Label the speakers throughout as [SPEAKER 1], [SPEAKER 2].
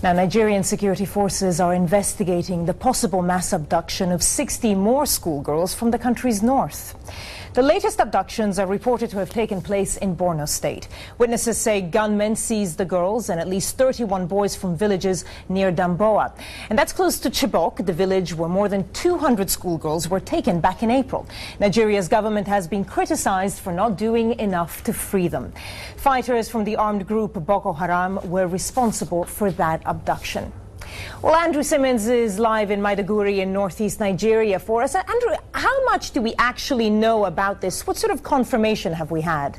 [SPEAKER 1] Now, Nigerian security forces are investigating the possible mass abduction of 60 more schoolgirls from the country's north. The latest abductions are reported to have taken place in Borno State. Witnesses say gunmen seized the girls and at least 31 boys from villages near Damboa. And that's close to Chibok, the village where more than 200 schoolgirls were taken back in April. Nigeria's government has been criticized for not doing enough to free them. Fighters from the armed group Boko Haram were responsible for that abduction. Well, Andrew Simmons is live in Maiduguri in northeast Nigeria for us. Andrew, how much do we actually know about this? What sort of confirmation have we had?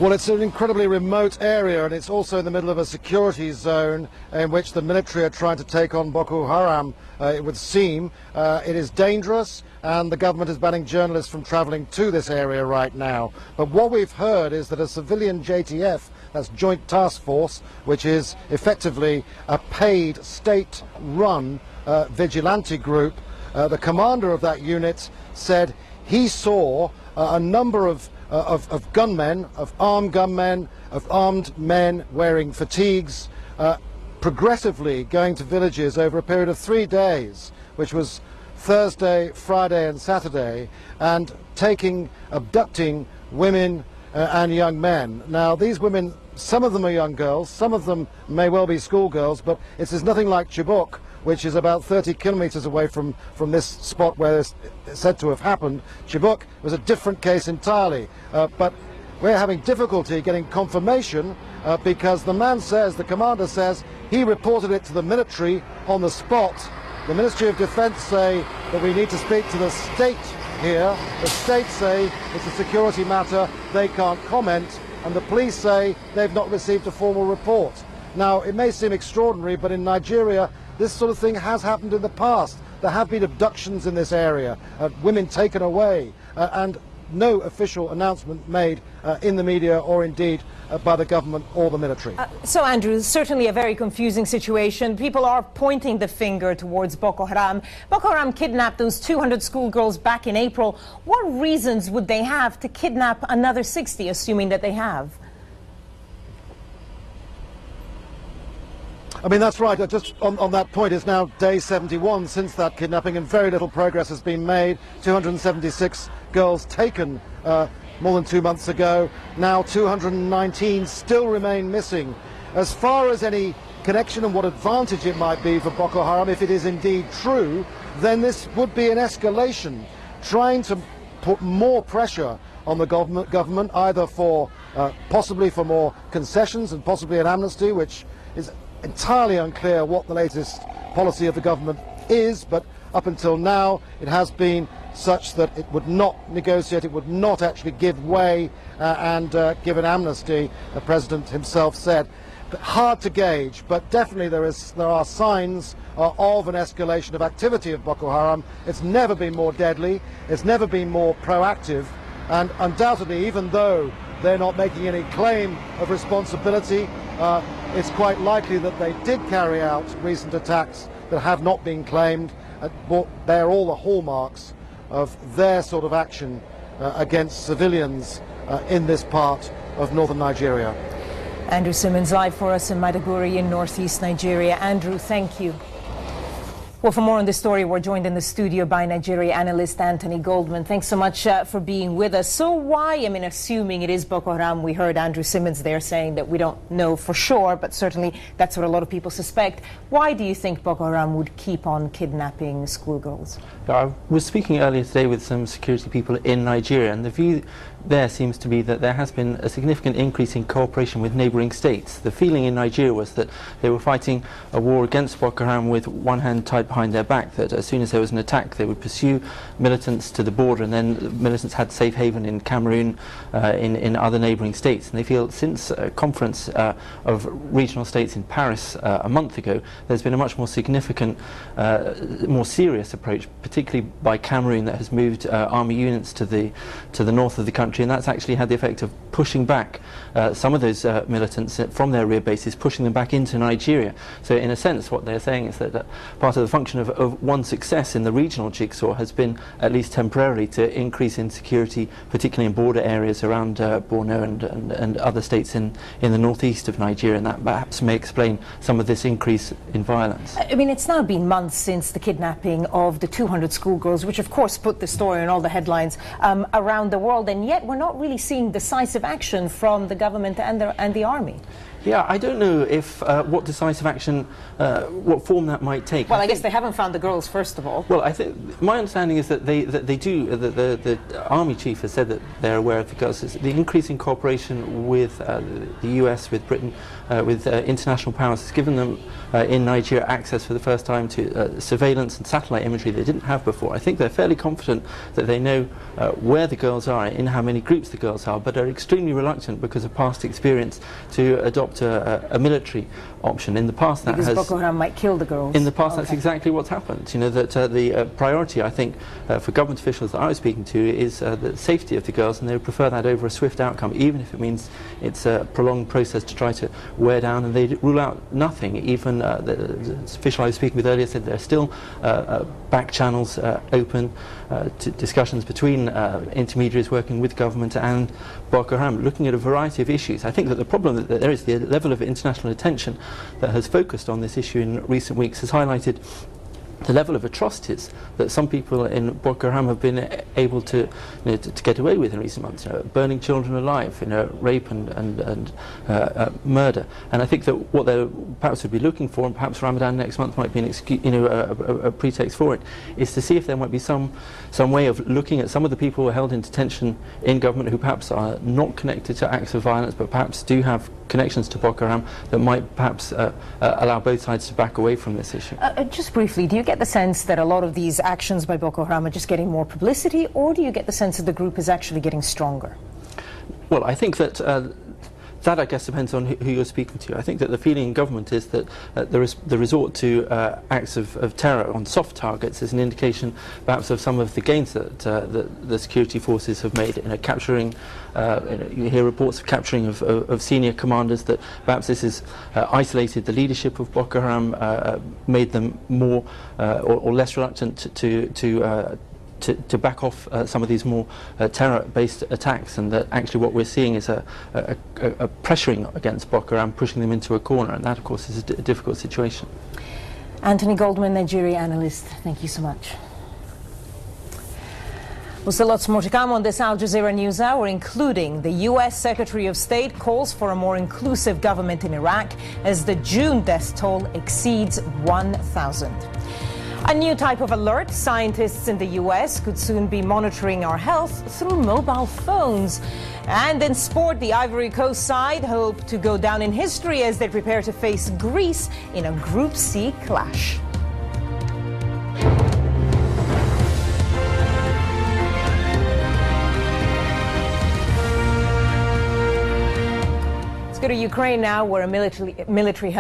[SPEAKER 2] Well, it's an incredibly remote area, and it's also in the middle of a security zone in which the military are trying to take on Boko Haram, it would seem. It is dangerous, and the government is banning journalists from travelling to this area right now. But what we've heard is that a civilian JTF, that's Joint Task Force, which is effectively a paid state-run vigilante group, the commander of that unit said he saw a number of gunmen, of armed men wearing fatigues, progressively going to villages over a period of 3 days, which was Thursday, Friday and Saturday, and abducting women and young men. Now, these women, some of them are young girls, some of them may well be schoolgirls, but it is nothing like Chibok, which is about 30 kilometers away from this spot where this is said to have happened. Chibok was a different case entirely, but we're having difficulty getting confirmation because the commander says he reported it to the military on the spot. The Ministry of Defense say that we need to speak to the state here. The state say it's a security matter, they can't comment, and the police say they've not received a formal report. Now, it may seem extraordinary, but in Nigeria, this sort of thing has happened in the past. There have been abductions in this area, women taken away, and no official announcement made in the media or indeed by the government or the military.
[SPEAKER 1] So, Andrew, certainly a very confusing situation. People are pointing the finger towards Boko Haram. Boko Haram kidnapped those 200 schoolgirls back in April. What reasons would they have to kidnap another 60, assuming that they have?
[SPEAKER 2] I mean, that's right. Just on that point, it's now day 71 since that kidnapping, and very little progress has been made. 276 girls taken more than 2 months ago. Now 219 still remain missing. As far as any connection and what advantage it might be for Boko Haram, if it is indeed true, then this would be an escalation, trying to put more pressure on the government either for possibly for more concessions and possibly an amnesty, which is entirely unclear what the latest policy of the government is, but up until now it has been such that it would not negotiate, it would not actually give way and give an amnesty, the president himself said. But hard to gauge, but definitely there are signs of an escalation of activity of Boko Haram. It's never been more deadly, it's never been more proactive, and undoubtedly, even though they're not making any claim of responsibility, it's quite likely that they did carry out recent attacks that have not been claimed. They're all the hallmarks of their sort of action against civilians in this part of northern Nigeria.
[SPEAKER 1] Andrew Simmons live for us in Maiduguri in northeast Nigeria. Andrew, thank you. Well, for more on this story, we're joined in the studio by Nigeria analyst Anthony Goldman. Thanks so much for being with us. So why, assuming it is Boko Haram, we heard Andrew Simmons there saying that we don't know for sure, but certainly that's what a lot of people suspect. Why do you think Boko Haram would keep on kidnapping schoolgirls?
[SPEAKER 3] I was speaking earlier today with some security people in Nigeria, and the view there seems to be that there has been a significant increase in cooperation with neighbouring states. The feeling in Nigeria was that they were fighting a war against Boko Haram with one hand tied behind their back, that as soon as there was an attack they would pursue militants to the border, and then militants had safe haven in Cameroon, in other neighbouring states. And they feel since a conference of regional states in Paris a month ago, there's been a much more significant, more serious approach, particularly by Cameroon, that has moved army units to the north of the country country, and that's actually had the effect of pushing back some of those militants from their rear bases, pushing them back into Nigeria. So in a sense, what they're saying is that part of the function of one success in the regional jigsaw has been, at least temporarily, to increase insecurity, particularly in border areas around Borno and other states in the northeast of Nigeria, and that perhaps may explain some of this increase in violence.
[SPEAKER 1] I mean, it's now been months since the kidnapping of the 200 schoolgirls, which of course put the story in all the headlines around the world, and yet we're not really seeing decisive action from the government and the army.
[SPEAKER 3] Yeah, I don't know if what decisive action, what form that might take.
[SPEAKER 1] Well, I guess they haven't found the girls, first of all.
[SPEAKER 3] Well, I think my understanding is that they do. The army chief has said that they're aware of the girls. The increasing cooperation with the US, with Britain, with international powers has given them in Nigeria access for the first time to surveillance and satellite imagery they didn't have before. I think they're fairly confident that they know where the girls are, in how many groups the girls are, but are extremely reluctant because of past experience to adopt a military option. In the past, that
[SPEAKER 1] because Boko Haram might kill the girls.
[SPEAKER 3] In the past, that's exactly what's happened. You know, that the priority, I think, for government officials that I was speaking to is the safety of the girls, and they would prefer that over a swift outcome, even if it means it's a prolonged process to try to wear down, and they rule out nothing. Even the official I was speaking with earlier said there are still back channels open to discussions between intermediaries working with government and Boko Haram, looking at a variety of issues. I think that the problem that there is, the level of international attention that has focused on this issue in recent weeks has highlighted the level of atrocities that some people in Boko Haram have been able to get away with in recent months, burning children alive, rape and murder. And I think that what they perhaps would be looking for, and perhaps Ramadan next month might be an excuse, a pretext for it, is to see if there might be some way of looking at some of the people who are held in detention in government who perhaps are not connected to acts of violence, but perhaps do have connections to Boko Haram that might perhaps allow both sides to back away from this issue.
[SPEAKER 1] Just briefly, do you get the sense that a lot of these actions by Boko Haram are just getting more publicity, or do you get the sense that the group is actually getting stronger?
[SPEAKER 3] Well, I think that that, I guess, depends on who you're speaking to. I think that the feeling in government is that the resort to acts of terror on soft targets is an indication, perhaps, of some of the gains that the security forces have made in capturing. You hear reports of capturing of senior commanders, that perhaps this has isolated the leadership of Boko Haram, made them more or less reluctant to back off some of these more terror-based attacks, and that actually what we're seeing is a pressuring against Boko Haram, pushing them into a corner, and that, of course, is a difficult situation.
[SPEAKER 1] Anthony Goldman, Nigeria analyst, thank you so much. Well, still lots more to come on this Al Jazeera News Hour, including the U.S. Secretary of State calls for a more inclusive government in Iraq as the June death toll exceeds 1,000. A new type of alert. Scientists in the U.S. could soon be monitoring our health through mobile phones. And in sport, the Ivory Coast side hope to go down in history as they prepare to face Greece in a Group C clash. Let's go to Ukraine now, where a military